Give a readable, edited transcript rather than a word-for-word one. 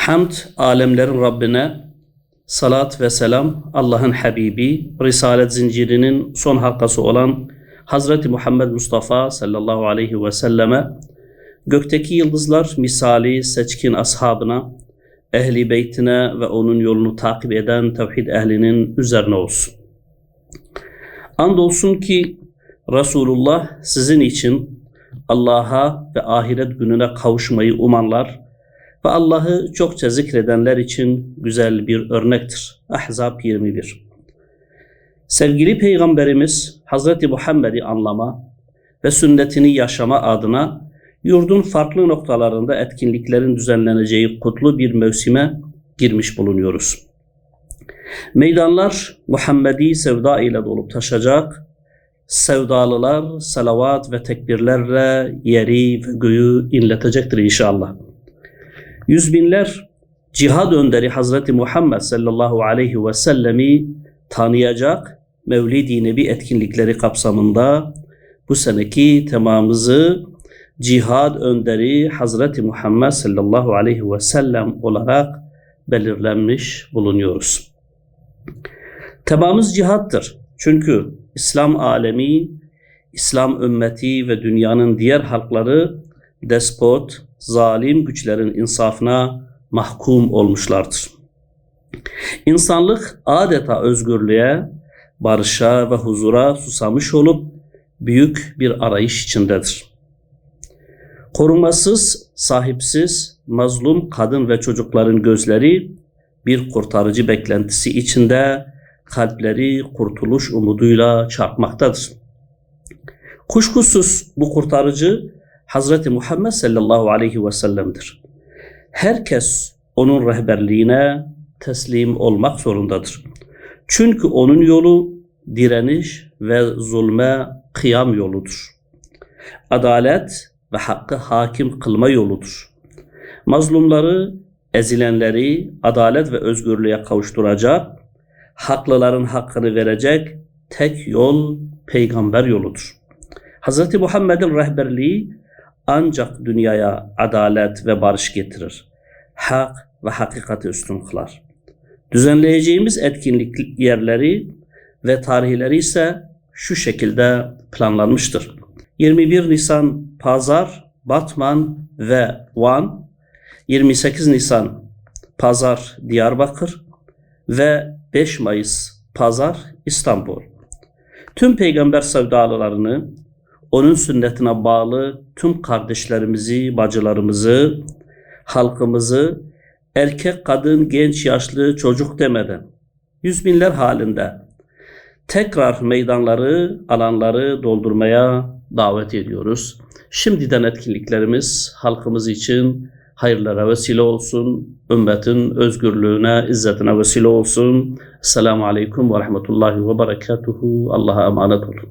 Hamd alemlerin Rabbine, salat ve selam Allah'ın Habibi, Risalet zincirinin son halkası olan Hazreti Muhammed Mustafa sallallahu aleyhi ve selleme, gökteki yıldızlar misali seçkin ashabına, ehli beytine ve onun yolunu takip eden tevhid ehlinin üzerine olsun. Andolsun ki Resulullah sizin için Allah'a ve ahiret gününe kavuşmayı umanlar ve Allah'ı çokça zikredenler için güzel bir örnektir. Ahzab 21. Sevgili Peygamberimiz Hazreti Muhammed'i anlama ve sünnetini yaşama adına yurdun farklı noktalarında etkinliklerin düzenleneceği kutlu bir mevsime girmiş bulunuyoruz. Meydanlar Muhammedi sevda ile dolup taşacak, sevdalılar salavat ve tekbirlerle yeri ve göğü inletecektir inşallah. Yüz binler cihad önderi Hazreti Muhammed sallallahu aleyhi ve sellemi tanıyacak Mevlid-i Nebi etkinlikleri kapsamında bu seneki temamımızı cihad önderi Hazreti Muhammed sallallahu aleyhi ve sellem olarak belirlenmiş bulunuyoruz. Temamımız cihattır. Çünkü İslam alemi, İslam ümmeti ve dünyanın diğer halkları despot, zalim güçlerin insafına mahkum olmuşlardır. İnsanlık adeta özgürlüğe, barışa ve huzura susamış olup büyük bir arayış içindedir. Korumasız, sahipsiz, mazlum kadın ve çocukların gözleri bir kurtarıcı beklentisi içinde, kalpleri kurtuluş umuduyla çarpmaktadır. Kuşkusuz bu kurtarıcı Hazreti Muhammed sallallahu aleyhi ve sellem'dir. Herkes onun rehberliğine teslim olmak zorundadır. Çünkü onun yolu direniş ve zulme kıyam yoludur. Adalet ve hakkı hakim kılma yoludur. Mazlumları, ezilenleri adalet ve özgürlüğe kavuşturacak, haklıların hakkını verecek tek yol peygamber yoludur. Hz. Muhammed'in rehberliği ancak dünyaya adalet ve barış getirir. Hak ve hakikati üstün kılar. Düzenleyeceğimiz etkinlik yerleri ve tarihleri ise şu şekilde planlanmıştır. 21 Nisan Pazar, Batman ve Van, 28 Nisan Pazar, Diyarbakır ve 5 Mayıs Pazar, İstanbul. Tüm peygamber sevdalılarını, onun sünnetine bağlı tüm kardeşlerimizi, bacılarımızı, halkımızı, erkek, kadın, genç, yaşlı, çocuk demeden yüz binler halinde tekrar meydanları, alanları doldurmaya davet ediyoruz. Şimdiden etkinliklerimiz halkımız için hayırlara vesile olsun, ümmetin özgürlüğüne, izzetine vesile olsun. Esselamu Aleyküm ve Rahmetullahi ve Berekatuhu. Allah'a emanet olun.